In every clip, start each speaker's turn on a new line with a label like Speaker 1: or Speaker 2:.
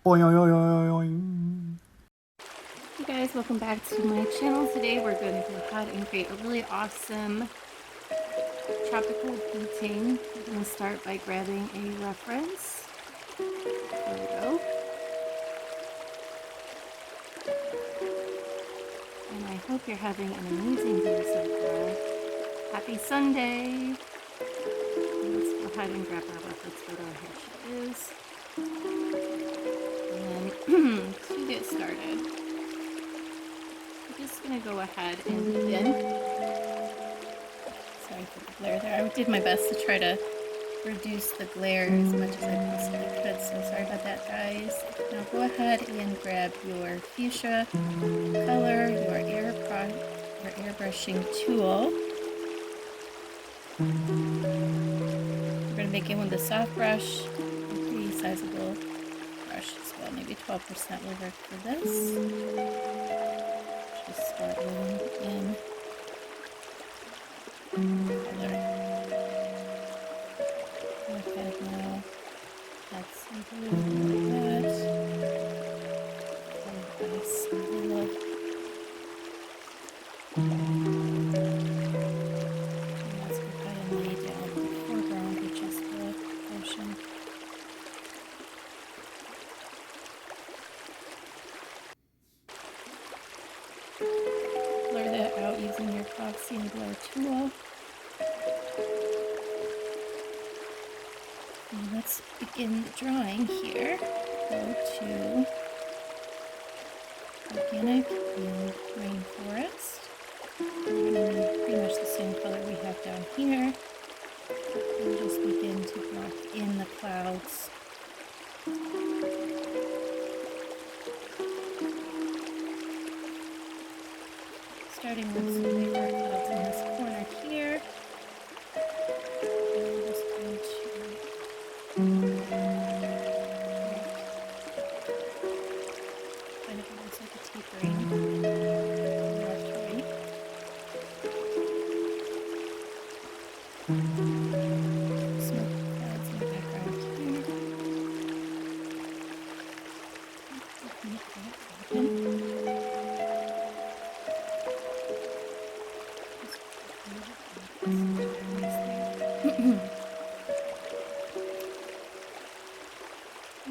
Speaker 1: Hey guys, welcome back to my channel. Today we're going to go ahead and create a really awesome tropical painting. We're going to start by grabbing a reference. There we go. And I hope you're having an amazing day so far. Happy Sunday! Let's go ahead and grab our reference photo. Here she is. And to get started, I'm just going to go ahead and begin. Sorry for the glare there. I did my best to try to reduce the glare as much as I possibly could, so sorry about that, guys. Now go ahead and grab your fuchsia color, your airbrushing tool. We're going to begin with a soft brush, a pretty sizable brush as well, maybe 12% will work for this. Just start rolling in color. Okay, now that's some blue like that. And nice yellow. And let's go ahead and lay down the foreground, which is the ocean. Blur that out using your Gaussian blur tool. And let's begin the drawing here. Go to organic and rainforest. We're going to pretty much the same color we have down here. And just begin to block in the clouds. Starting with some bigger clouds in this corner here. And I'm just going to kind of looks like a tapering left to right. Smoke clouds in the background here.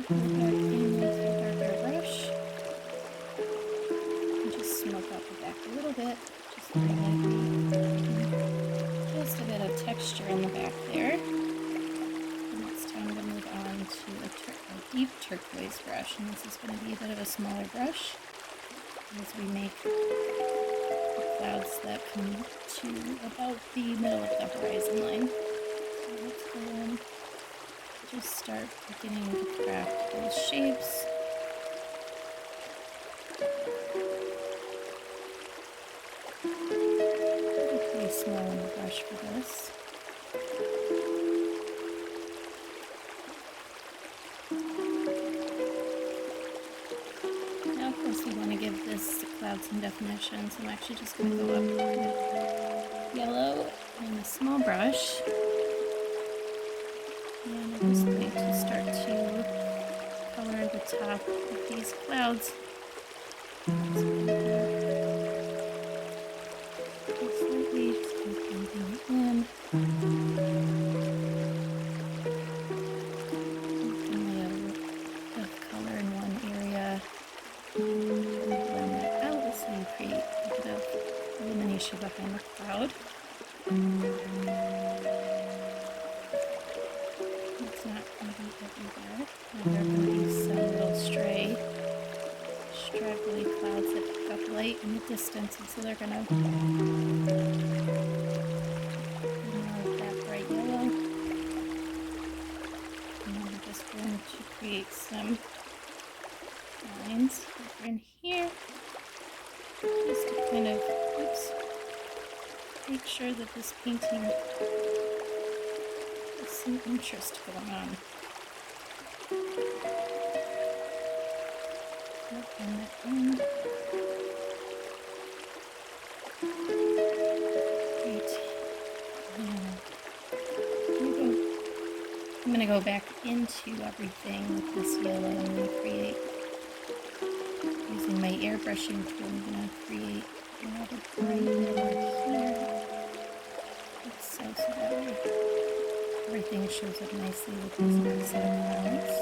Speaker 1: Back in with your darker brush and just smoke out the back a little bit, just very lightly. Just a bit of texture in the back there. And it's time to move on to a deep turquoise brush, and this is going to be a bit of a smaller brush as we make the clouds that come to about the middle of the horizon line. So let's go in. Just start beginning to craft those shapes. Pretty small in the brush for this. Now, of course, we want to give this cloud some definition, so I'm actually just going to go up with yellow and a small brush. And I'm just going to start to color the top of these clouds. Slightly, just painting it in. Lay a little of color in one area. And blend that out so you create a bit of illumination behind the cloud. It's not going to be everywhere. And there are going to be some little straggly clouds that pick up light in the distance, and so they're going to that bright yellow. And then we're just going to create some lines over in here, just to kind of, make sure that this painting has some interest going on. Open that in. Great. I'm going to go back into everything with this yellow and I'm going to create airbrushing tool, I'm going to create another line over here. Like so that way everything shows up nicely with these next set of clouds.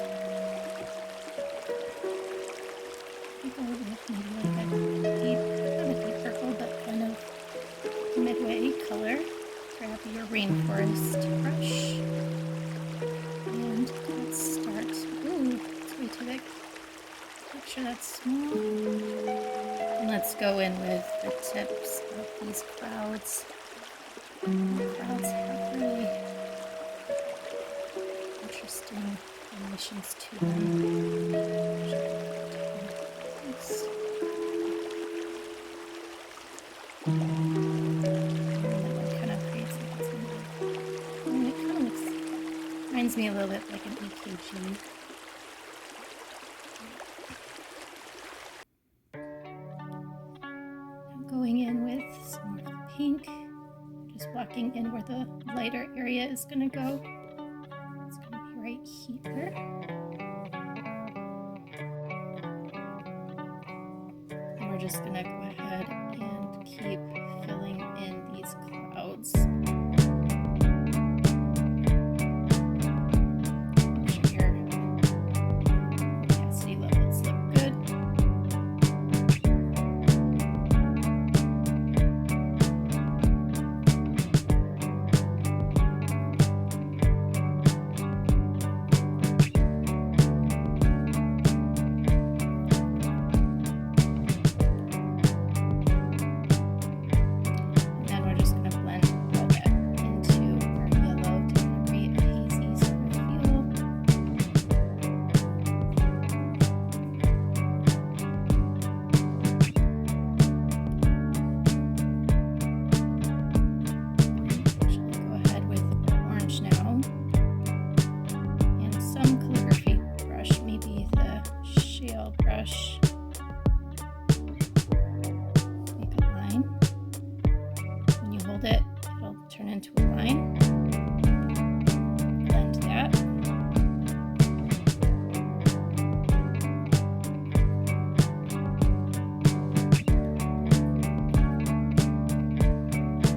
Speaker 1: Go with maybe like a deep, not a deep purple, but kind of midway color. Grab your rainforest brush. And let's start. Ooh, it's way too big. Make sure that's small. And let's go in with the tips of these clouds. The clouds have really interesting formations to them. Reminds me a little bit like an EKG. I'm going in with some of the pink, just blocking in where the lighter area is going to go. It's going to be right here. And we're just going to go ahead and keep filling in these clouds. Turn into a line. Blend that.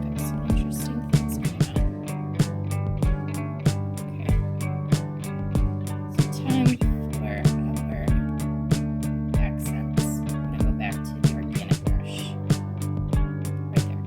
Speaker 1: Got some interesting things going on. Okay. So time for our accents. I'm going to go back to the organic brush. Right there.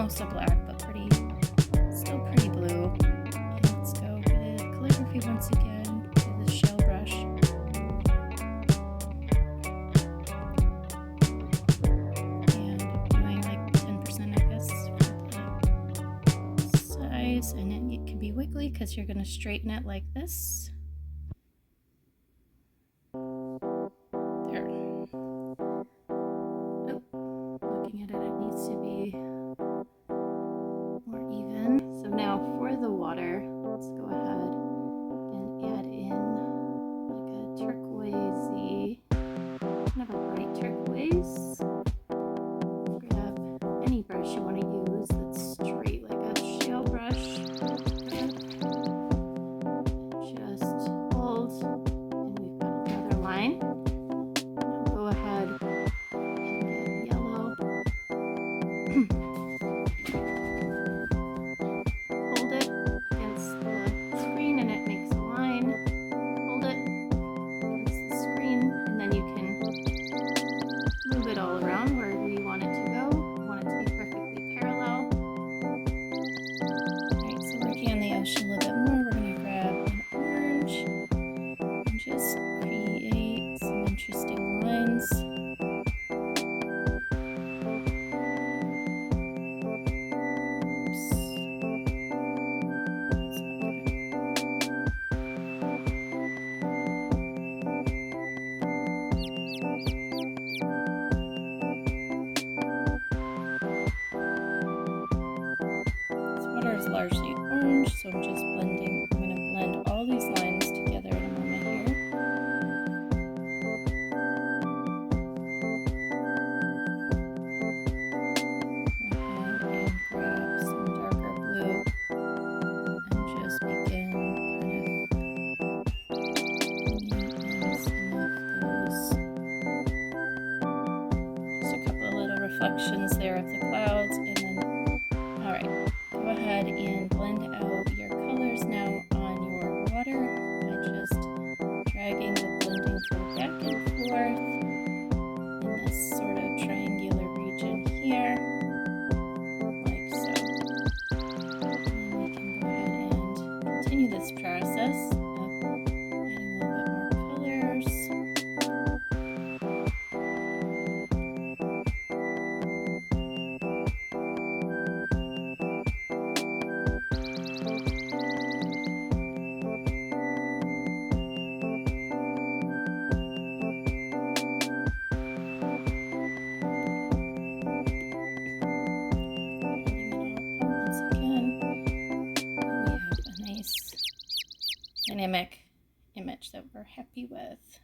Speaker 1: A black, but still pretty blue. And let's go with calligraphy once again with the shell brush. And doing like 10%, I guess, for the size. And then it can be wiggly because you're going to straighten it like this. There. Oh, looking at it, it needs to be more even. So now for the water, let's go ahead and add in like a turquoisey, kind of a bright turquoise. Grab any brush you want to use that's straight, like a shell brush. Just hold, and we've got another line. Now go ahead and get yellow. All around wherever you want it to go. You want it to be perfectly parallel. is largely orange, so I'm just blending. I'm going to blend all these lines together in a moment here. Go ahead and grab some darker blue and just begin kind of blending in some of those. Just a couple of little reflections there of the clouds, and then, all right, go ahead and blend out your colors now on your water by just dragging the blending tool back and forth in this sort of triangular region here, like so. And we can go ahead and continue this process of adding a little bit more colors. Dynamic image that we're happy with.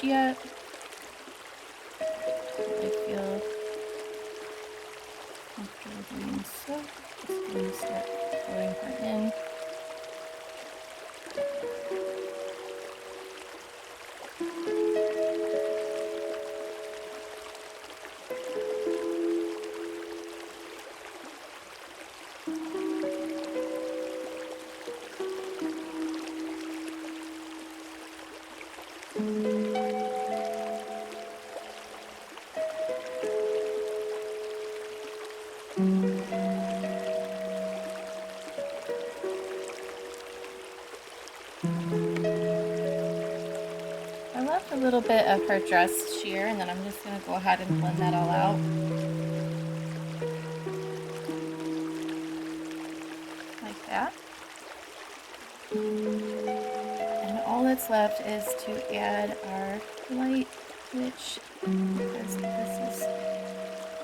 Speaker 1: Yet. I feel comfortable doing so. Just going to start pouring her in. I left a little bit of her dress sheer, and then I'm just going to go ahead and blend that all out. Like that. And all that's left is to add our light, which, because this is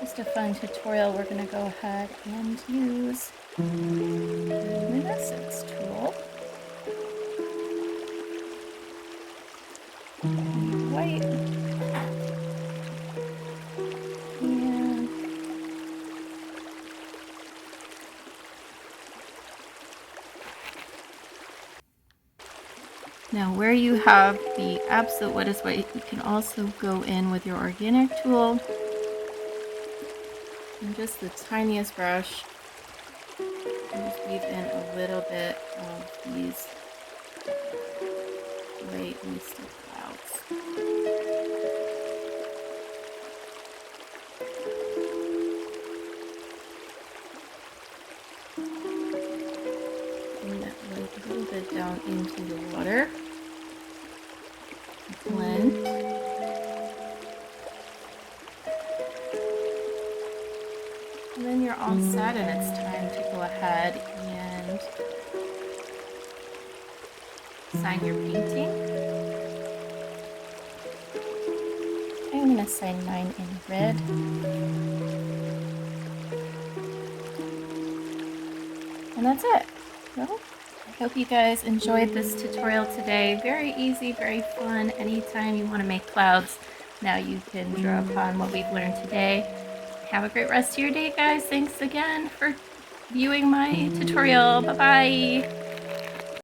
Speaker 1: just a fun tutorial, we're going to go ahead and use the luminescence tool. White. And now where you have the absolute wettest white, you can also go in with your organic tool and just the tiniest brush and just weave in a little bit of these white misty clouds. Bring that light a little bit down into the water. Blend. And then you're all set, and it's time to go ahead and sign your painting. I'm going to sign mine in red. And that's it. Well, I hope you guys enjoyed this tutorial today. Very easy, very fun. Anytime you want to make clouds, now you can draw upon what we've learned today. Have a great rest of your day, guys. Thanks again for viewing my tutorial. Bye-bye.